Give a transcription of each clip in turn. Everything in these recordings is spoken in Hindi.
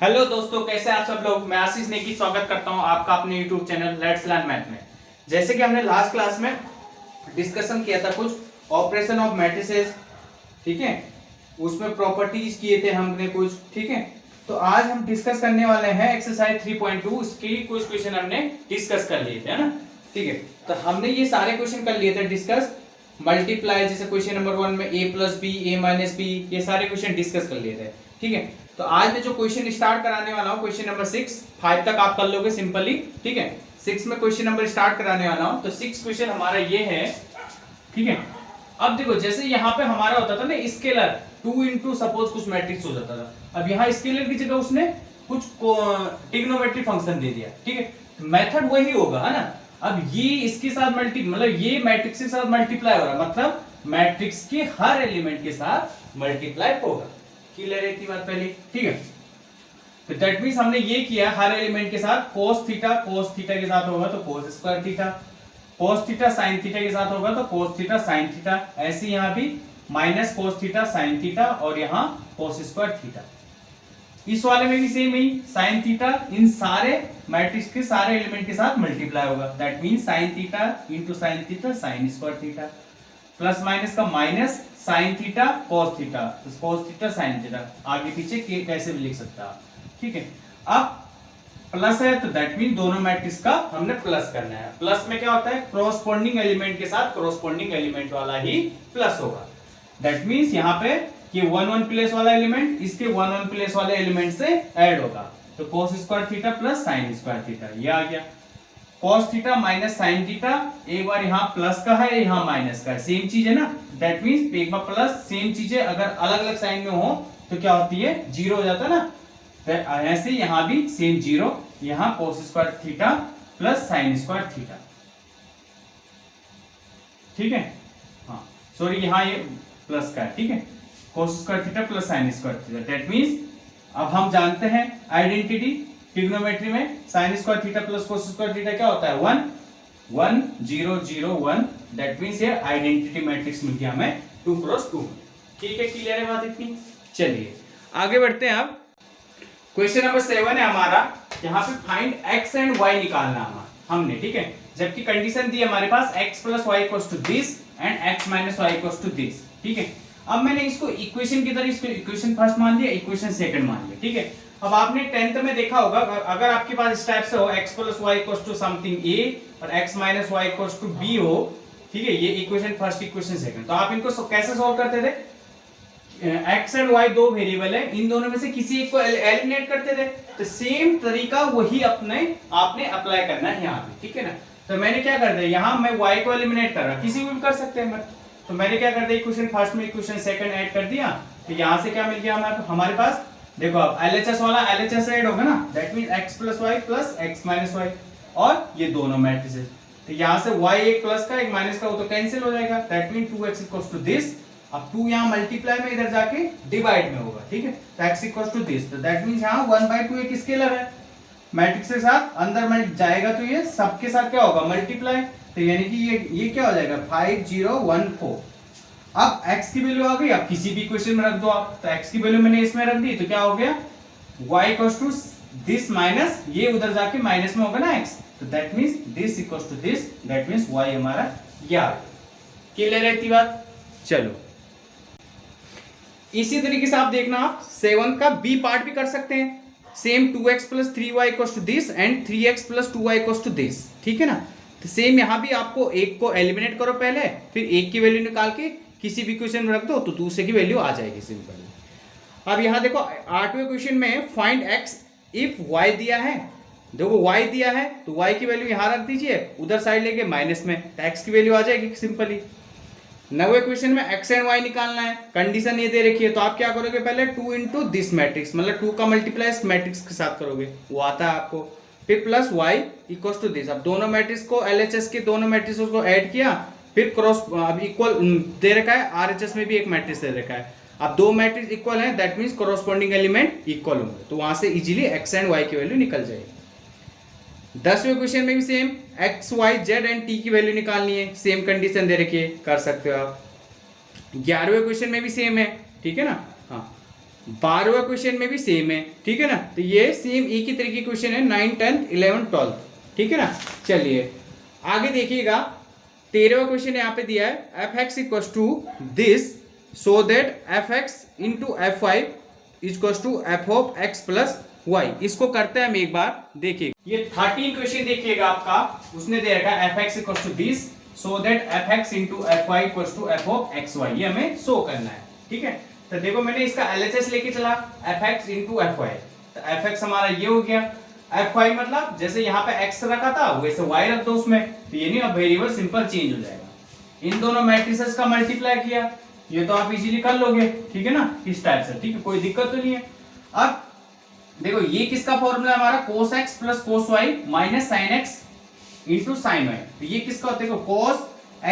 हेलो दोस्तों, कैसे आप सब लोग। मैं आशीष नेगी स्वागत करता हूं आपका अपने YouTube channel let's learn math में। जैसे कि हमने लास्ट क्लास में डिस्कशन किया था कुछ ऑपरेशन ऑफ मैट्रिसेस, ठीक है, उसमें प्रॉपर्टीज किए थे हमने कुछ, ठीक है। तो आज हम डिस्कस करने वाले हैं एक्सरसाइज 3.2, इसके कुछ क्वेश्चन हमने डिस्कस कर लिए थे, है ना, ठीक है। तो हमने ये सारे क्वेश्चन कर लिए थे डिस्कस। मल्टीप्लाई जैसे क्वेश्चन नंबर 1 में a plus B A minus B, ये सारे क्वेश्चन डिस्कस कर लिए थे, ठीक है। तो आज मैं जो क्वेश्चन स्टार्ट कराने वाला हूँ क्वेश्चन नंबर 6, 5 तक आप कर लोगे सिंपली, ठीक है। 6 में क्वेश्चन नंबर स्टार्ट कराने वाला हूँ। तो 6 क्वेश्चन हमारा ये है, ठीक है। अब देखो, जैसे यहाँ पे हमारा होता था ना स्केलर 2 इंटू सपोज कुछ मैट्रिक्स हो जाता था। अब यहाँ स्केलर की जगह उसने कुछ ट्रिग्नोमेट्री फंक्शन दे दिया, ठीक है। मेथड वही होगा, है ना। अब ये इसके साथ मतलब ये मैट्रिक्स के साथ मल्टीप्लाई हो रहा है, मतलब मैट्रिक्स के हर एलिमेंट के साथ मल्टीप्लाई होगा। क्लियर है इतनी बात पहले, ठीक है। तो दैट मींस हमने ये किया हर एलिमेंट के साथ cos थीटा के साथ होगा तो cos square theta, cos theta sin theta के साथ होगा तो cos थीटा sin थीटा, ऐसे यहां भी minus cos theta sin theta और यहां cos स्क्वायर थीटा। इस वाले में भी सेम ही sin थीटा इन सारे मैट्रिक्स के सारे एलिमेंट के साथ मल्टीप्लाई होगा। That means sin theta into sin theta sin square theta, plus minus का minus sin theta cos theta, तो cos थीटा sin थीटा, आगे पीछे कैसे भी लिख सकता है, ठीक है। अब प्लस है तो दैट मीन दोनों मैट्रिक्स का हमने प्लस करना है। प्लस में क्या होता है, कॉरस्पॉन्डिंग एलिमेंट के साथ कॉरस्पॉन्डिंग एलिमेंट वाला ही प्लस होगा। दैट मींस यहाँ पे ये 1 प्लेस वाला एलिमेंट इसके 1 प्लेस वाले एलिमेंट से ऐड होगा, तो cos square theta plus sin square theta, ये आ गया। cos theta minus sin theta, एक बार यहाँ प्लस का है यहाँ माइनस का है, सेम चीज है ना। दैट मींस एक बार प्लस सेम चीजें अगर अलग अलग साइन में हो तो क्या होती है, जीरो हो जाता है ना। ऐसे यहाँ भी सेम जीरो, यहाँ cos square theta plus sin square theta, ठीक है। हाँ सॉरी, यहाँ ये प्लस का है, ठीक है। cos square theta plus sin square theta, that means अब हम जानते हैं आइडेंटिटी ट्रिग्नोमेट्री में sin square theta plus cos square theta क्या होता है, 1 1 0 0 1। दैट मींस ये आइडेंटिटी मैट्रिक्स मिल गया हमें 2 क्रॉस 2, ठीक है। क्लियर है बात इतनी। चलिए आगे बढ़ते हैं। अब क्वेश्चन नंबर 7 है हमारा, यहाँ पे फाइंड x एंड y निकालना हमने, ठीक है। जबकि कंडीशन दी हमारे पास x plus Y equals to this and x minus Y equals to this, ठीक है। अब मैंने इसको इक्वेशन की तरह इसको इक्वेशन फर्स्ट मान लिया, इक्वेशन सेकंड मान लिया, ठीक है। अब आपने 10th में देखा होगा, अगर आपके पास इस टाइप से हो x plus Y equals to something a और x minus Y equals to b हो, ठीक है, ये इक्वेशन फर्स्ट इक्वेशन सेकंड, तो आप इनको कैसे सॉल्व करते थे, x एंड y दो वेरिएबल है, इन दोनों में से किसी एक को एलिमिनेट करते थे। तो सेम तरीका वही आपने अप्लाई करना है यहाँ पे, ठीक है ना। तो मैंने क्या कर दिया, यहाँ मैं y को एलिमिनेट कर रहा, किसी को भी कर सकते हैं, तो मैंने क्या कर दिया, इक्वेशन फर्स्ट में इक्वेशन सेकंड ऐड कर दिया। तो यहाँ से क्या मिल गया हमारे पास, देखो अब LHS वाला LHS ऐड होगा ना, that means x plus Y plus x minus Y, और ये दोनों मैट्रिसेस, तो यहाँ से y एक प्लस का एक माइनस का वो तो कैंसिल हो जाएगा, that means 2x equals to this. अब 2 यहाँ मल्टीप्लाई में इधर जाके डिवाइड में होगा, ठीक है, तो x इक्वल्स टू दिस, तो दैट मींस यहाँ 1/2 एक स्केलर है, मैट्रिक्स के साथ अंदर में जाएगा तो ये सबके साथ क्या होगा, मल्टीप्लाई, तो यानी कि ये क्या हो जाएगा 5014। अब x की वैल्यू आ गई, अब किसी भी इक्वेशन में रख दो आप, तो x की वैल्यू मैंने इसमें रख दी, तो क्या हो गया y equals to this minus ये उधर जाके माइनस में होगा ना x, तो that means this equals to this, that means y हमारा ये आ गया। क्लियर है इतनी बात। चलो इसी तरीके से आप देखना, आप 7 का बी पार्ट भी कर सकते हैं, same 2x plus 3y equals to this and 3x plus 2y equals to this, ठीक है ना। तो सेम यहाँ भी आपको एक को एलिमिनेट करो पहले, फिर एक की वैल्यू निकाल के किसी भी क्वेश्चन में रख दो तो दूसरे की वैल्यू आ जाएगी सिंपल। अब यहाँ देखो 8वें क्वेश्चन में फाइंड x इफ y दिया है, देखो y दिया है तो y की वैल्यू यहाँ रख दीजिए, उधर साइड लेके माइनस में, तो x की वैल्यू आ जाएगी सिंपली। 9वें क्वेश्चन में x एंड y निकालना है, कंडीशन ये दे रखी है, तो आप क्या करोगे, पहले 2 इंटू दिस मैट्रिक्स, मतलब 2 का मल्टीप्लाई इस मैट्रिक्स के साथ करोगे, वो आता है आपको, फिर plus y equals to this. अब दोनों मैट्रिक्स को LHS के दोनों मैट्रिक्स को ऐड किया, फिर क्रॉस, अब इक्वल दे रखा है, RHS में भी एक मैट्रिक्स दे रखा है, अब दो मैट्रिक्स इक्वल है, that means corresponding element equal होंगे, तो वहां से इजीली x एंड y की वैल्यू निकल जाएगी। 10वें क्वेश्चन में भी same x y z and t की वैल्यू निकालनी है, सेम कंडीशन दे रखी है, कर सकते हो आप। 11वें क्वेश्चन में भी सेम है, ठीक है ना। हाँ 12वां क्वेश्चन में भी सेम है, ठीक है ना। तो ये सेम एक ही तरह की क्वेश्चन है 9, 10, 11, 12, ठीक है ना। चलिए आगे देखिएगा, 13वां क्वेश्चन यहाँ पे दिया है F X equal to this so that F X into F Y equal to F of X plus Y. इसको करते हैं हम एक बार, देखिए ये 13 क्वेश्चन देखिएगा आपका, उसने दे रखा है F X equal to this so that F X into F Y equal to F of X Y, ये हमें शो करना है, ठीक है। तो देखो मैंने इसका एलएचएस लेके चला F X into F Y, तो एफ एक्स हमारा ये हो गया, एफ वाई मतलब जैसे यहाँ पे एक्स रखा था वैसे वाई रख दो उसमें, तो ये नहीं अब वेरिएबल सिंपल चेंज हो जाएगा। इन दोनों मैट्रिसेस का मल्टीप्लाई किया, ये तो आप इजीली कर लोगे, ठीक है ना, इस टाइप से, ठीक है, कोई दिक्कत तो नहीं है। अब देखो ये किसका फॉर्मूला है हमारा, cos x plus cos y minus sin x into sin y। तो ये किसका होता है, देखो cos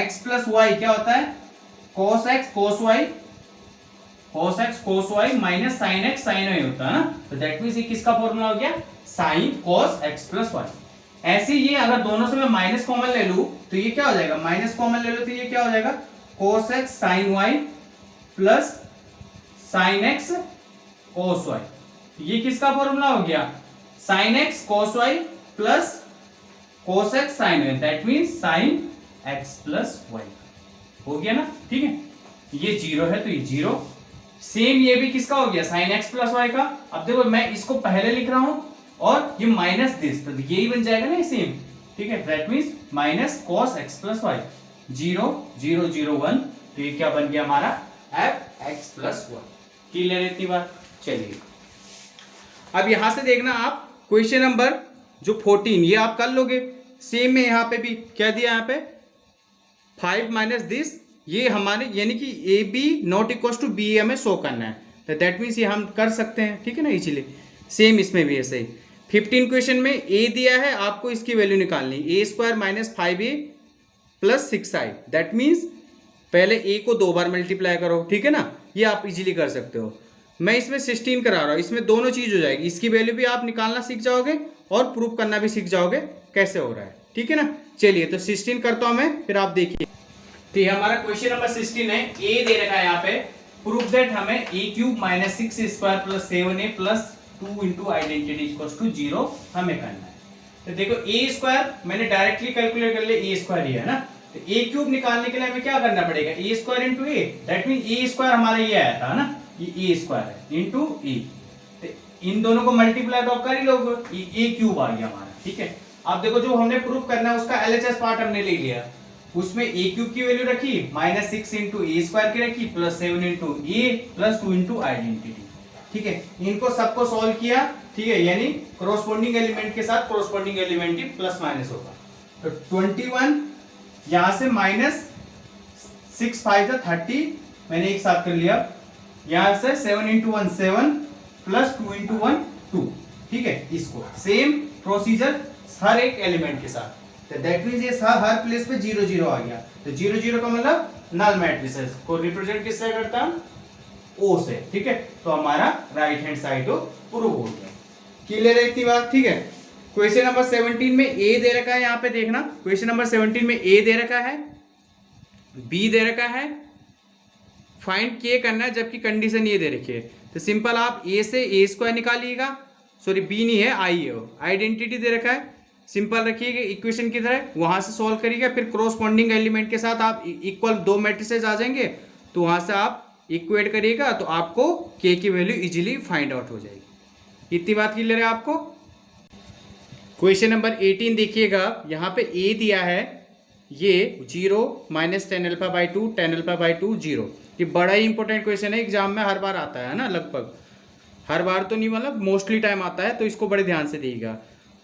x प्लस y क्या होता है, cos x cos y minus sin x sin y होता है ना। तो दैट मींस ये किसका फॉर्मूला हो गया, sin cos x plus y। ऐसे ये अगर दोनों से मैं माइनस कॉमन ले लूं तो ये क्या हो जाएगा, माइनस कॉमन ले लो तो ये क्या हो जाएगा, cos x sin y plus sin x cos y। ये किसका फॉर्मूला हो गया, sin x cos y plus cos x sin y, that means sin x plus y हो गया ना, ठीक है। ये जीरो है तो ये जीरो, सेम ये भी किसका हो गया, sin x प्लस y का। अब देखो मैं इसको पहले लिख रहा हूं और ये माइनस दिस, तो ये ही बन जाएगा ना ये सेम, ठीक है, that means minus cos x plus y, 0 0 0 1, तो ये क्या बन गया हमारा f x plus y। Clear इतनी बात। चलिए अब यहां से देखना आप क्वेश्चन नंबर जो 14 ये आप कर लोगे, सेम में यहाँ पे भी क्या दिया, यहाँ पे 5 माइनस दिस, ये हमारे यानी कि A B not equal to B हमें शो करना है, तो दैट मीन्स ये हम कर सकते हैं, ठीक है ना, इसीलिए सेम इसमें भी ऐसे ही। 15 क्वेश्चन में ए दिया है, आपको इसकी वैल्यू निकालनी, A square minus 5a plus 6i, that means पहले ए को 2 बार मल्टीप्लाई करो, ठीक है ना, ये आप इजीली कर सकते हो। मैं इसमें 16 करा रहा हूँ, इसमें दोनों चीज हो जाएगी, इसकी वैल्यू भी आप निकालना सीख जाओगे और प्रूफ करना भी सीख जाओगे कैसे हो रहा है, ठीक है ना। चलिए तो 16 करता हूं मैं, फिर आप देखिए। तो ये हमारा क्वेश्चन नंबर 16 है, ए दे रखा है यहाँ पे, प्रूफ दैट हमें A cube minus 6 square plus 7a plus 2 into identity equals to 0 हमें करना है। तो देखो ए स्क्वायर मैंने डायरेक्टली कैलकुलेट कर लिया, ए स्क्वायर ये है ना, तो ए क्यूब निकालने के लिए हमें क्या करना पड़ेगा, A square into A, that mean A square हमारा ये आया था ना, ये ए स्क्वायर है इंटू ए, इन दोनों को मल्टीप्लाई तो कर ही लोगे, ए क्यूब आ गया हमारा, ठीक है। अब देखो जो हमने प्रूफ करना है उसका एलएचएस पार्ट हमने ले लिया, उसमें ए क्यूब की वैल्यू रखी माइनस 6 इंटू ए स्क्वायर की रखी प्लस 7 इंटू ए प्लस 2 इंटू आइडेंटिटी, ठीक है। इनको सबको सॉल्व किया, ठीक है, यानी कोरोस्पोंडिंग एलिमेंट के साथ कोरोस्पोंडिंग एलिमेंट ही प्लस माइनस होगा। तो 21 यहां से माइनस 6 5 30 मैंने एक साथ कर लिया, यहां से 7 इंटू 1 7 प्लस 2 इंटू 1 2, ठीक है। इसको सेम प्रोसीजर हर एक एलिमेंट के साथ, तो दैट मींस ये हर प्लेस पे 0 0 आ गया, तो 0 0 का मतलब नल मैट्रिसेस को रिप्रेजेंट किससे करता है, ओ से, ठीक है। तो हमारा राइट हैंड साइड तो प्रूव हो गया। क्लियर है इतनी बात, ठीक है। क्वेश्चन नंबर 17 में ए दे रखा है, यहाँ पे देखना, क्वेश्चन नंबर 17 में ए दे रखा है, बी दे रखा है, फाइंड के करना है, जबकि कंडीशन ये दे रखी है। तो सिंपल आप ए से ए स्क्वायर निकालिएगा, सॉरी बी नहीं है आई है, आइडेंटिटी दे रखा है, सिंपल रखिएगा इक्वेशन की तरह, वहां से सॉल्व करिएगा, फिर क्रॉसपोंडिंग एलिमेंट के साथ आप इक्वल 2 मैट्रिसेस आ जाएंगे, तो वहां से आप इक्वेट करिएगा तो आपको के की वैल्यू इजीली फाइंड आउट हो जाएगी। इतनी बात क्लियर है आपको। क्वेश्चन नंबर 18 देखिएगा, यहाँ पे ए दिया है ये 0 minus 10 alpha by 2 10 alpha by 2 0, ये बड़ा ही इंपॉर्टेंट क्वेश्चन है, एग्जाम में हर बार आता है ना, लगभग हर बार तो नहीं, मतलब मोस्टली टाइम आता है, तो इसको बड़े ध्यान से देखिएगा।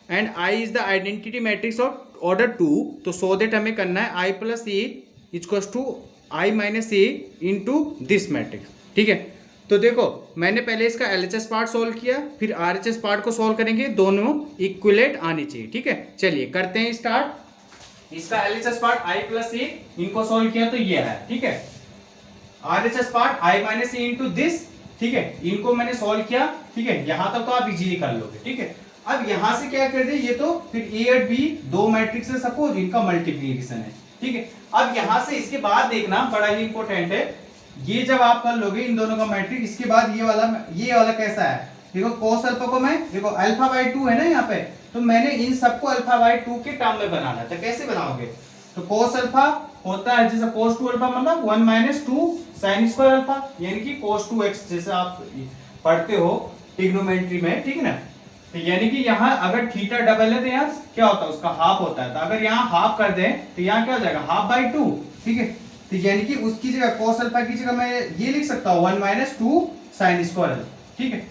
And I is the identity matrix of order 2, तो सो दैट हमें करना है I plus A equals to I minus A into this matrix, ठीक है। तो देखो मैंने पहले इसका एलएचएस पार्ट सॉल्व किया, फिर आरएचएस पार्ट को सॉल्व करेंगे, दोनों इक्विलेट आनी चाहिए, ठीक है। चलिए करते हैं स्टार्ट। इसका एलएचएस पार्ट आई प्लस ए, इनको सॉल्व किया तो ये है, ठीक है। RHS part I minus A into this, ठीक है, इनको मैंने सॉल्व किया, ठीक है, यहां तक तो आप इजीली कर लोगे, ठीक है। अब यहां से क्या कर दे, ये तो फिर ए और बी 2 मैट्रिक्स है सपोज, इनका मल्टीप्लिकेशन है, ठीक है। अब यहां से इसके बाद देखना बड़ा ही इंपॉर्टेंट है, ये जब आप कर लोगे इन दोनों का मैट्रिक्स, इसके बाद ये वाला कैसा है, देखो cos अल्फा को मैं, देखो अल्फा बाई 2 है ना यहाँ पे, तो मैंने इन सबको अल्फा बाई 2 के टर्म में बनाना है। तो कैसे बनाओगे, तो cos अल्फा होता है जैसे cos 2 अल्फा मतलब 1 माइनस 2 साइन स्क्वायर अल्फा, यानी कि cos 2x जैसे आप पढ़ते हो ट्रिग्नोमेट्री में, ठीक है ना। तो यानी कि यहाँ अगर थीटा डबल है तो यहाँ क्या होता है, उसका हाफ होता है। तो अगर यहाँ हाफ कर दें तो यहाँ क्या हो जाएगा, हाफ बाई 2, ठीक है। तो यानी कि उसकी जगह cos अल्फा की जगह मैं ये लिख सकता हूँ 1 माइनस 2 साइन स्क्वायर अल्फा, ठीक है।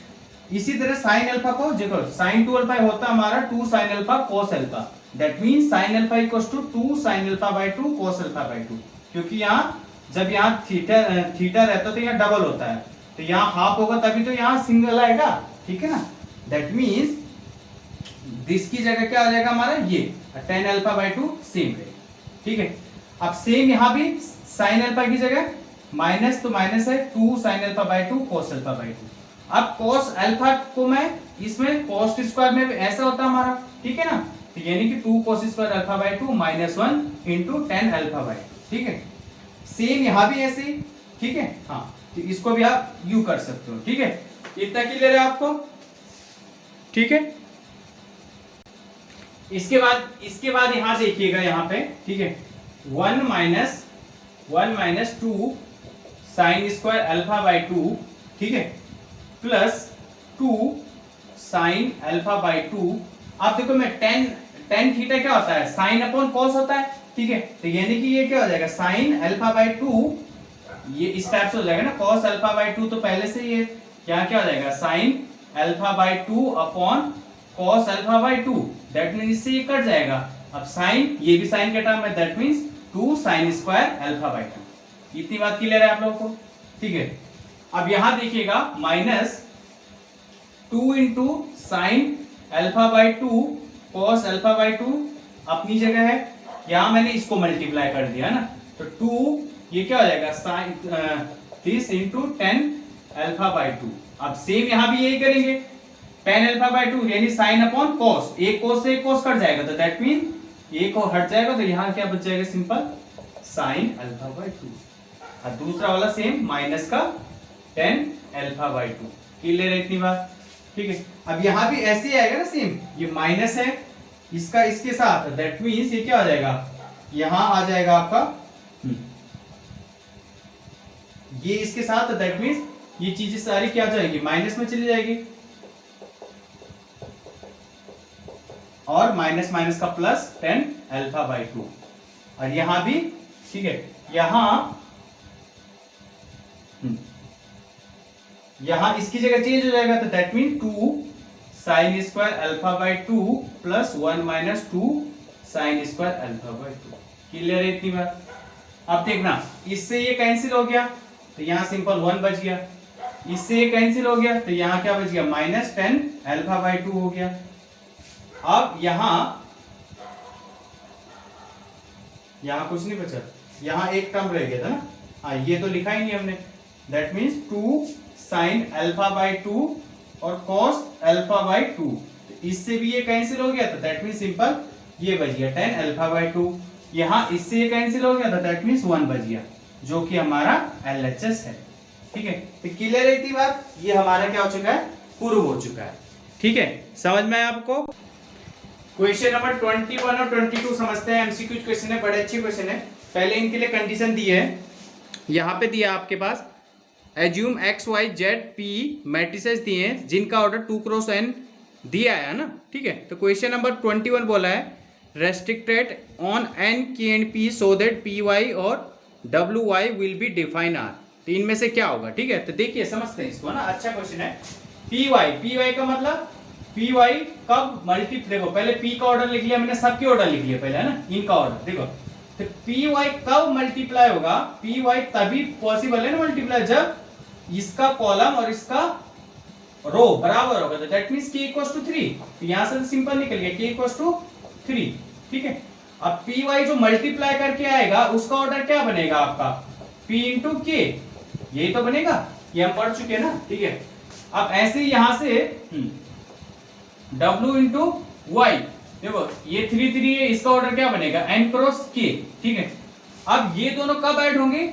इसी तरह साइन अल्फा को देखो, साइन 2 अल्फा होता है हमारा 2 sine alpha cos alpha, that means sine alpha equals to 2 sine alpha by 2 cos alpha by 2, क्योंकि यहाँ जब यहाँ थीटा रहता है तो यहाँ डबल होता है, तो यहाँ हाफ होगा तभी तो यहाँ सिंगल आएगा, ठीक है ना। दैट मींस दिस की जगह क्या आ जाएगा हमारा ये 10 अल्फा बाय 2 सेम है, ठीक है। अब सेम यहाँ भी साइन अल्फा की जगह माइनस, तो माइनस है 2 sine alpha by 2 cos alpha by 2। अब cos अल्फा को मैं इसमें cos स्क्वायर में ऐसा होता है हमारा, ठीक है ना। तो यानी कि 2 cos square alpha by 2 minus 1 into 10 alpha by 2, ठीक है। सेम यहाँ भी ऐसे ही, ठीक है। हाँ, तो इसको भी आप यू कर सकते हो, ठीक है। इतना क्लियर है आपको, ठीक है। इसके बाद यहां देखिएगा यहाँ पे, ठीक है, 1 minus 2 sine square alpha by 2, ठीक है, प्लस 2 साइन अल्फा बाई 2। अब देखो मैं टेन थीटा क्या होता है, साइन अपॉन कॉस होता है, ठीक है। तो यानी कि ये क्या हो जाएगा, साइन अल्फा बाई 2, ये इस टाइप से हो जाएगा ना, कॉस अल्फा बाई 2 तो पहले से ये क्या हो जाएगा, sine alpha by 2 upon cos alpha by 2, that means इससे ये कट जाएगा। अब साइन, ये भी साइन के टर्म में, that means 2 sine square alpha by 2। इतनी बात क्लियर है आप लोगों को, ठीक है। अब यहां देखिएगा minus 2 into sine alpha by 2 cos alpha by 2 अपनी जगह है, यहां मैंने इसको मल्टीप्लाई कर दिया ना, तो 2 ये क्या हो जाएगा, sine this into 10 alpha by 2। अब सेम यहां भी यही करेंगे, 10 अल्फा बाय 2 यानी साइन अपॉन कॉस, एक कॉस से एक कॉस कट जाएगा, तो दैट मीन एक को हट जाएगा, तो यहाँ क्या बच जाएगा, सिंपल साइन अल्फा बाय 2। और दूसरा वाला सेम माइनस का 10 अल्फा बाय 2। क्लियर है इतनी बात, ठीक है। अब यहाँ भी ऐसे ही आएगा ना सेम, ये माइनस है इसका इसके साथ, दैट मीन्स ये क्या हो जाएगा, यहाँ आ जाएगा आपका ये इसके साथ, दैट मीन्स ये चीजें सारी क्या हो जाएगी, माइनस में चली जाएगी, और माइनस माइनस का प्लस 10 अल्फा बाई 2। और यहां भी, ठीक है, यहां इसकी जगह चेंज हो जाएगा, तो that mean 2 sine square alpha by 2 plus 1 minus 2 sine square alpha by 2। Clear है इतनी बात। अब देखना, इससे ये कैंसिल हो गया, तो यहां सिंपल 1 बच गया, इससे ये कैंसिल हो गया, तो यहां क्या बच गया, माइनस 10 अल्फा बाई 2 हो गया। अब यहां कुछ नहीं बचा, यहां एक टर्म रह गया था ना, हाँ ये तो लिखा ही नहीं हमने, that means 2 sine alpha by 2 और कॉस अल्फा बाई 2, इससे भी ये कैंसिल हो गया, तो दैट मीन्स सिंपल ये बच गया 10 अल्फा बाई 2। यहां इससे ये कैंसिल हो गया, तो दैट मीन्स 1 बच गया, जो कि हमारा LHS है, ठीक है। तो क्लियर है इतनी बात, ये हमारा क्या हो चुका है, प्रूव हो चुका है, ठीक है। समझ में आया आपको। क्वेश्चन नंबर 21 और 22 समझते हैं, एमसीक्यू क्वेश्चन है, बड़े अच्छे क्वेश्चन है। पहले इनके लिए कंडीशन दी है, यहाँ पे दिया आपके पास, assume X Y Z P matrices दिए हैं जिनका ऑर्डर 2 क्रॉस n दिया है ना, ठीक है। तो क्वेश्चन नंबर 21 बोला है, restricted on n k and p so that P Y और W Y will be define are. तो इनमें से क्या होगा, ठीक है। तो देखिए समझते हैं इसको ना, अच्छा क्वेश्चन है। पी वाई का मतलब पी वाई कब मल्टीप्लाई, देखो पहले पी का ऑर्डर लिख लिया मैंने, सबके ऑर्डर लिख लिया पहले, है ना, इनका ऑर्डर देखो। तो पी वाई कब मल्टीप्लाई होगा, पी वाई तभी पॉसिबल है ना मल्टीप्लाई, जब इसका कॉलम और इसका रो बराबर होगा, तो that means k equals to 3। तो यहां से सिंपल निकल गया k इक्वल्स टू 3, ठीक है। अब पी वाई जो मल्टीप्लाई करके आएगा उसका ऑर्डर क्या बनेगा आपका, p इंटू k, यही तो बनेगा, ये हम पढ़ चुके हैं ना, ठीक है। अब ऐसे ही यहां से W इंटू वाई, देखो ये 3 3 है, इसका ऑर्डर क्या बनेगा n क्रॉस k, ठीक है। अब ये दोनों कब ऐड होंगे,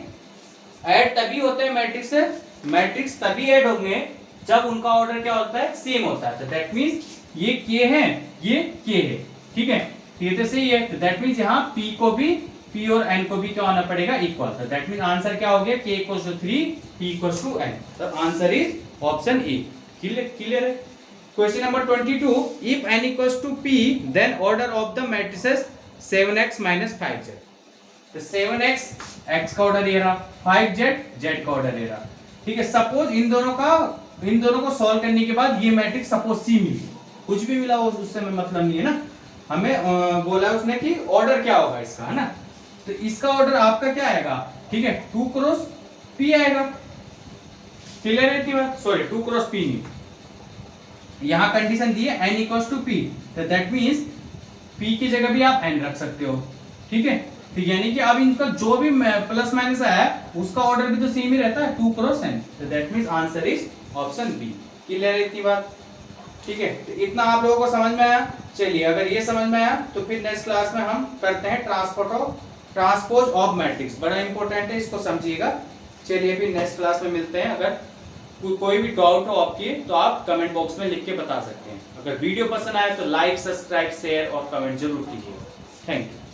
ऐड तभी होते हैं मैट्रिक्स से, मैट्रिक्स तभी ऐड होंगे जब उनका ऑर्डर क्या होता है, सेम होता है। तो दैट मींस ये के है, ये के है, ठीक है, ये तो सही है। तो दैट मींस यहाँ p को भी, p और n को भी क्या होना पड़ेगा, इक्वल। तो दैट मींस आंसर क्या हो गया, k equals to 3, p equals to n। तो answer is option A. Clear है। Question number 22, if n equals to p then order of the matrices 7x - 5z। तो 7x x का ऑर्डर ये रहा, 5z z का ऑर्डर ये रहा, ठीक है। सपोज इन दोनों को सॉल्व करने के बाद ये मैट्रिक्स सपोज सी मिली, कुछ भी मिला हो उससे में मतलब नहीं है ना, हमें बोला उसने कि ऑर्डर क्या होगा इसका, है ना। तो इसका ऑर्डर आपका क्या आएगा, ठीक है, 2 क्रॉस p आएगा। क्लियर है इतनी बात, सॉरी 2 क्रॉस p नहीं, यहाँ कंडीशन दी है n इक्वल्स टू p, तो दैट मींस p की जगह भी आप n रख सकते हो, ठीक है। तो यानी कि अब इनका जो भी प्लस माइनस आया उसका ऑर्डर भी तो सेम ही रहता है, 2 क्रॉस n। तो that means answer is option B. Clear है इतनी बात, ठीक है। तो इतना आप लोगों को समझ में आया। चलिए अगर ये समझ में आया तो फिर नेक्स्ट क्लास में हम करते हैं ट्रांसपोज ऑफ मैट्रिक्स, बड़ा इंपॉर्टेंट है, इसको समझिएगा। चलिए फिर नेक्स्ट क्लास में मिलते हैं। अगर कोई भी डाउट हो आपकी तो आप कमेंट बॉक्स में लिख के बता सकते हैं। अगर वीडियो पसंद आए तो लाइक, सब्सक्राइब, शेयर और कमेंट जरूर कीजिए। Thank you.